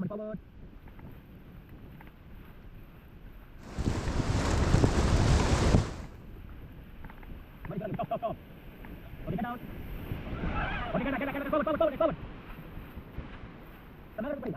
forward. Stop. Get out. Get forward. Another play.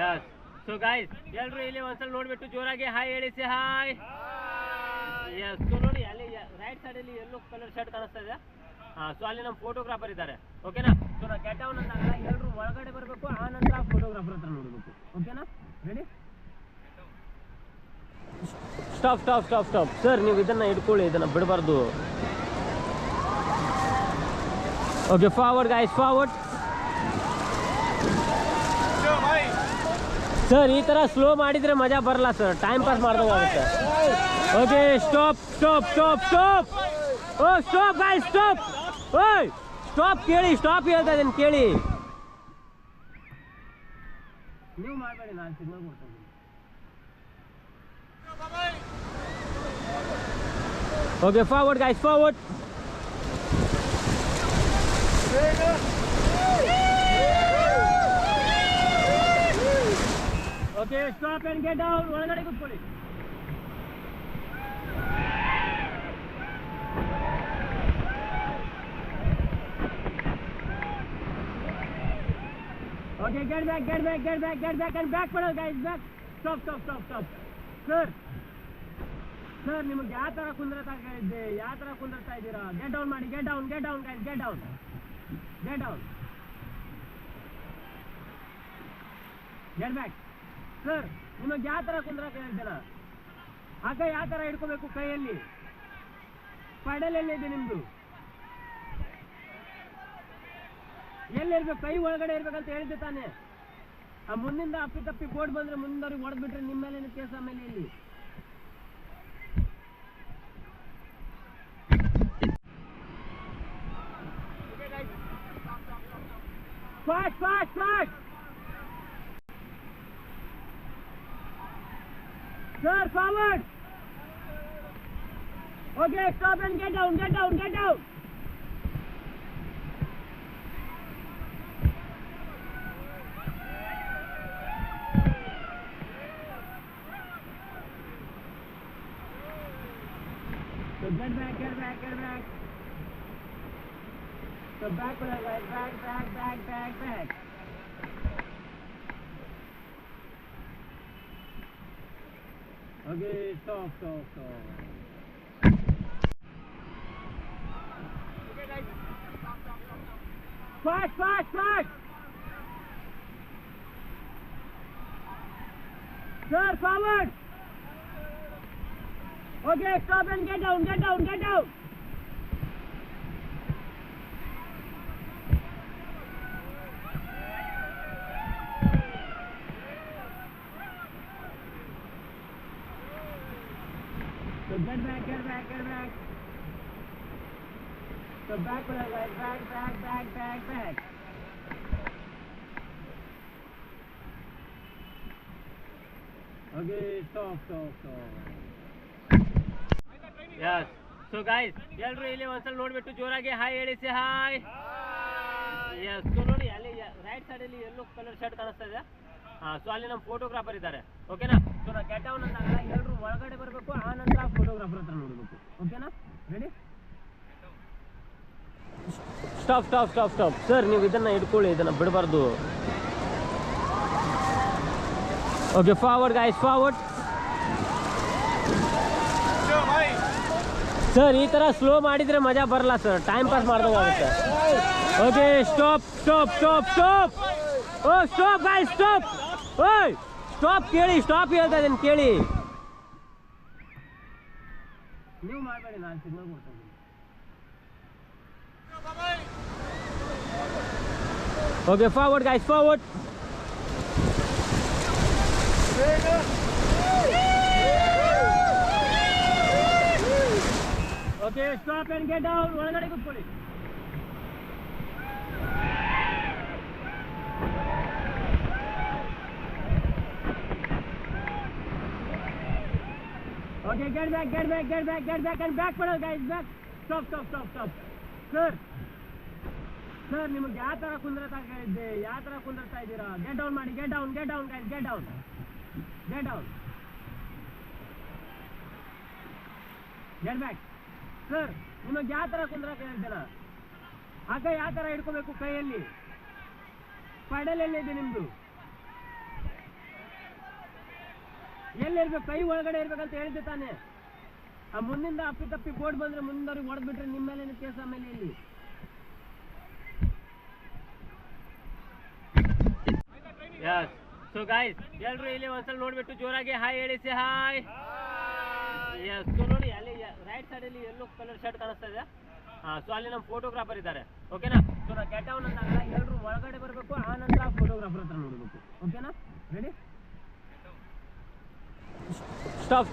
Yes. So guys, ಎಲ್ಲರೂ ಇಲ್ಲಿ ಒಂದ್ಸಲ ನೋಡ್ಬಿಟ್ಟು ಜೋರಾಗಿ ಹಾಯ್ ಹೇಳಿ ಸೇ ಹಾಯ್. ಎಸ್. ಸೊ ನೋಡಿ ಅಲ್ಲಿ ರೈಟ್ ಸೈಡ್ ಅಲ್ಲಿ ಯೆಲ್ಲೋ ಕಲರ್ ಶರ್ಟ್ ಕಾಣಿಸ್ತಾ ಇದೆ. ಸೊ ಅಲ್ಲಿ ನಮ್ಮ ಫೋಟೋಗ್ರಾಫರ್ ಇದ್ದಾರೆ. ಓಕೆನಾ? ಸೊ ನಾವು ಗೆಟ್ ಡೌನ್ ಅಂದಾಗ ಎಲ್ಲರೂ ಒಳಗಡೆ ಬರಬೇಕು, ಆ ನಂತರ ಫೋಟೋಗ್ರಾಫರ್ ಹತ್ರ ನೋಡಬೇಕು. ಓಕೆನಾ? ರೆಡಿ? ಸ್ಟಾಪ್. ಸರ್ ನೀವು ಇದನ್ನ ಹಿಡ್ಕೊಳ್ಳಿ, ಇದನ್ನ ಬಿಡಬಾರ್ದು. Okay, forward guys, forward. Sir ಈ ಥರ ಸ್ಲೋ ಮಾಡಿದರೆ ಮಜಾ ಬರಲ್ಲ ಸರ್, ಟೈಮ್ ಪಾಸ್ ಮಾಡ್ದಂಗೆ ಆಗುತ್ತೆ. Okay, stop. Oh stop guys, stop. ಓಯ್ ಸ್ಟಾಪ್, ಕೇಳಿ, ಸ್ಟಾಪ್ ಹೇಳ್ತಾ ಇದ್ದೀನಿ ಕೇಳಿ. ನೀವು ಮಾಡಬೇಡಿ, ನಾನು ಸಿಗ್ನಲ್ ಕೊಡ್ತೀನಿ. Okay, forward guys, forward. Okay, stop and get down. ಒಳಗಡೆ ಕೂತ್ಕೊಳ್ಳಿ. Okay, get back and back ಪಡೋ guys, back. Stop. ಸರ್ ನಿಮಗೆ ಯಾವ ಥರ ಕುಂದ್ರತಾ ಇದ್ದೀರಾ? ಗೆಟ್ ಡೌನ್ ಮಾಡಿ, get down guys, get down. Get back. Sir ನಿಮಗೆ ಯಾವ ಥರ ಕುಂದ್ರಕ್ಕೆ ಹೇಳ್ತೀನ? ಹಗ್ಗ ಯಾವ ಥರ ಹಿಡ್ಕೋಬೇಕು ಕೈಯಲ್ಲಿ? ಪೆಡಲ್ ಎಲ್ಲಿದೆ ನಿಮ್ಮದು? ಎಲ್ಲಿರ್ಬೇಕು? ಕೈ ಒಳಗಡೆ ಇರ್ಬೇಕಂತ ಹೇಳಿದ್ದೆ ತಾನೆ. ಆ ಮುಂದಿಂದ ಅಪ್ಪಿ ಬೋರ್ಡ್ ಬಂದರೆ ಮುಂದವ್ರಿಗೆ ಹೊಡೆದ್ಬಿಟ್ರೆ ನಿಮ್ಮ ಮೇಲೆ ಕೇಸ್. ಆಮೇಲೆ ಇಲ್ಲಿ fast. Sir, forward. Okay, stop and get down. So get back. So back. Okay, stop. Okay, guys. Fast. Sir, forward. Okay, stop and get down. So get back. So back. Okay, stop. Yes. So guys, ಎಲ್ಲರೂ ಇಲ್ಲಿ ಒಂದ್ಸಲ ನೋಡ್ಬಿಟ್ಟು ಜೋರಾಗಿ hi ಹೇಳಿ say hi. S so ನೋಡಿ ಅಲ್ಲಿ right ಸೈಡಲ್ಲಿ yellow colour shirt ಕಾಣಿಸ್ತಾ ಇದೆ. ಸೊ ಅಲ್ಲಿ ನಮ್ಮ ಫೋಟೋಗ್ರಾಫರ್ ಇದ್ದಾರೆ. ಓಕೆನಾ? ಸೊ ನಾವು ಗೆಟ್ ಡೌನ್ ಅಂದಾಗ ಎಲ್ಲರೂ ಒಳಗಡೆ ಬರಬೇಕು, ಆ ನಂತರ ಫೋಟೋಗ್ರಾಫರ್ ಹತ್ರ ನೋಡಬೇಕು. ಓಕೆನಾ? Ready? Stop stop stop stop sir, ನೀವು ಇದನ್ನು ಇಟ್ಕೊಳ್ಳಿ, ಇದನ್ನು ಬಿಡಬಾರ್ದು. Okay, forward guys, forward. Sir ಈ ಥರ ಸ್ಲೋ ಮಾಡಿದರೆ ಮಜಾ ಬರಲ್ಲ ಸರ್, ಟೈಮ್ ಪಾಸ್ ಮಾಡ್ದಂಗೆ ಆಗುತ್ತೆ. Okay, stop stop stop stop. Oh stop guys, stop. ಓಯ್ ಸ್ಟಾಪ್, ಕೇಳಿ, ಸ್ಟಾಪ್ ಹೇಳ್ತಾ ಇದ್ದೀನಿ ಕೇಳಿ. ನೀವು ಮಾಡಬೇಡಿ, ನಾನು ಸಿಗ್ನಲ್ ಕೊಡ್ತಾ ಇದ್ದೀನಿ. Okay, forward guys, forward. Okay, stop and get down. ಒಳಗಡೆ ಕೂತ್ಕೊಳ್ಳಿ. Okay, get back and back pado guys, back. Stop. Sir, ನಿಮಗೆ ಯಾವ ಥರ ಕುಂದ್ರತಾ ಇದೆ, ಯಾವ ಥರ ಕುಂದ್ರತಾ ಇದ್ದೀರಾ? ಗೆಟ್ ಡೌನ್ ಮಾಡಿ, get down guys, get down. Get back. Sir ನಿಮಗೆ ಯಾವ ಥರ ಕುಂದ್ರತಾ ಹೇಳ್ತೀರಾ? ಆಗ ಯಾವ ಥರ ಹಿಡ್ಕೋಬೇಕು ಕೈಯಲ್ಲಿ? ಪೆಡಲ್ ಎಲ್ಲಿದೆ ನಿಮ್ಮದು? ಎಲ್ಲಿರ್ಬೇಕು? ಕೈ ಒಳಗಡೆ ಇರ್ಬೇಕಂತ ಹೇಳಿದ್ದೆ ತಾನೆ. ಆ ಮುಂದಿಂದ ಅಪ್ಪಿ ಬೋರ್ಡ್ ಬಂದ್ರೆ ಮುಂದವ್ರಿಗೆ ಹೊಡೆದ್ಬಿಟ್ರೆ ನಿಮ್ಮ ಮೇಲೆ ಕೇಸ್. ಆಮೇಲೆ ಇಲ್ಲಿ ಯಸ್. ಸೊ ಗಾಯ್ಸ್ ಎಲ್ಲರೂ ಇಲ್ಲಿ ಒಂದ್ಸಲ ನೋಡ್ಬಿಟ್ಟು ಜೋರಾಗಿ ಹಾಯ್ ಹೇಳಿ, ಸೇ ಹಾಯ್. ಯಸ್. ಸೊ ನೋಡಿ ಅಲ್ಲಿ ರೈಟ್ ಸೈಡಲ್ಲಿ ಎಲ್ಲೋ ಕಲರ್ ಶರ್ಟ್ ಕಾಣಿಸ್ತಾ ಇದೆ. ಸೊ ಅಲ್ಲಿ ನಮ್ಮ ಫೋಟೋಗ್ರಾಫರ್ ಇದ್ದಾರೆ. ಓಕೆನಾ? ಸೊ ನಾವು ಗೆಟ್ ಡೌನ್ ಅಂದಾಗ ಎಲ್ಲರೂ ಒಳಗಡೆ ಬರಬೇಕು, ಆ ನಂತರ ಫೋಟೋಗ್ರಾಫರ್ ಹತ್ರ ನೋಡಬೇಕು. ಓಕೆನಾ? ರೆಡಿ? ಸ್ಟಾಪ್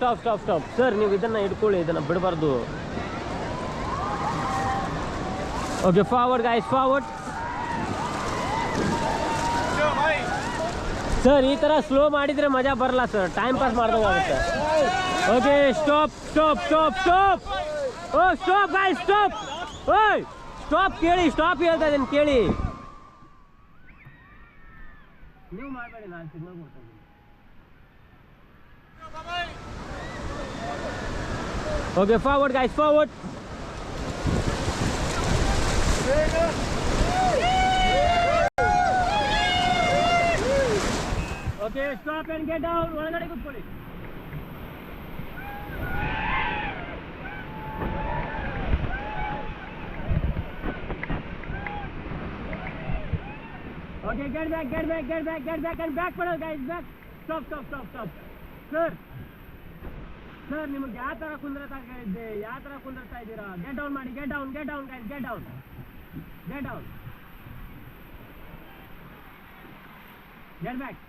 ಸರ್, ನೀವು ಇದನ್ನು ಇಟ್ಕೊಳ್ಳಿ, ಇದನ್ನು ಬಿಡಬಾರ್ದು. Okay, forward guys, forward. Sir ಈ ಥರ ಸ್ಲೋ ಮಾಡಿದರೆ ಮಜಾ ಬರಲ್ಲ ಸರ್, ಟೈಮ್ ಪಾಸ್ ಮಾಡ್ದಂಗೆ ಆಗುತ್ತೆ. Okay, stop. Oh stop guys, stop. ಓಯ್ ಸ್ಟಾಪ್, ಕೇಳಿ, ಸ್ಟಾಪ್ ಹೇಳ್ತಾ ಇದ್ದೀನಿ ಕೇಳಿ. ನೀವು ಮಾಡಬೇಡಿ, ನಾನು ಸಿಗ್ನಲ್ ಕೊಡ್ತಾ ಇದ್ದೀನಿ. Okay, forward guys, forward. Okay, stop and get down. ಒಳಗಡೆ ಕೂತ್ಕೊಳ್ಳಿ. Okay, get back and back pado guys, back. Stop. Sir ನಿಮಗೆ ಯಾವ ಥರ ಕುಂದ್ರತಾ ಇದೆ, ಯಾವ ಥರ ಕುಂದ್ರತಾ ಇದ್ದೀರಾ? ಗೆಟ್ ಡೌನ್ ಮಾಡಿ, get down guys, get down. Get back.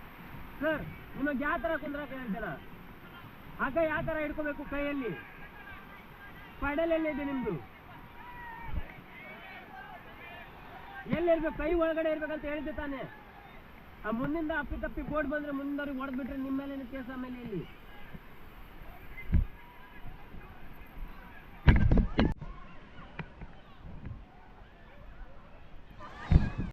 Sir ನಿಮಗೆ ಯಾವ ಥರ ಕುಂದ್ರತಾ ಹೇಳ್ತೀರಾ? ಆಗ ಯಾವ ಥರ ಹಿಡ್ಕೋಬೇಕು ಕೈಯಲ್ಲಿ? ಪೆಡಲ್ ಎಲ್ಲಿದೆ ನಿಮ್ಮದು? ಎಲ್ಲಿರ್ಬೇಕು? ಕೈ ಒಳಗಡೆ ಇರ್ಬೇಕಂತ ಹೇಳಿದ್ದೆ ತಾನೆ. ಆ ಮುಂದಿಂದ ಅಪ್ಪಿ ಬೋರ್ಡ್ ಬಂದ್ರೆ ಮುಂದವ್ರಿಗೆ ಹೊಡೆದ್ಬಿಟ್ರೆ ನಿಮ್ಮ ಮೇಲೆ ಕೇಸ್. ಆಮೇಲೆ ಇಲ್ಲಿ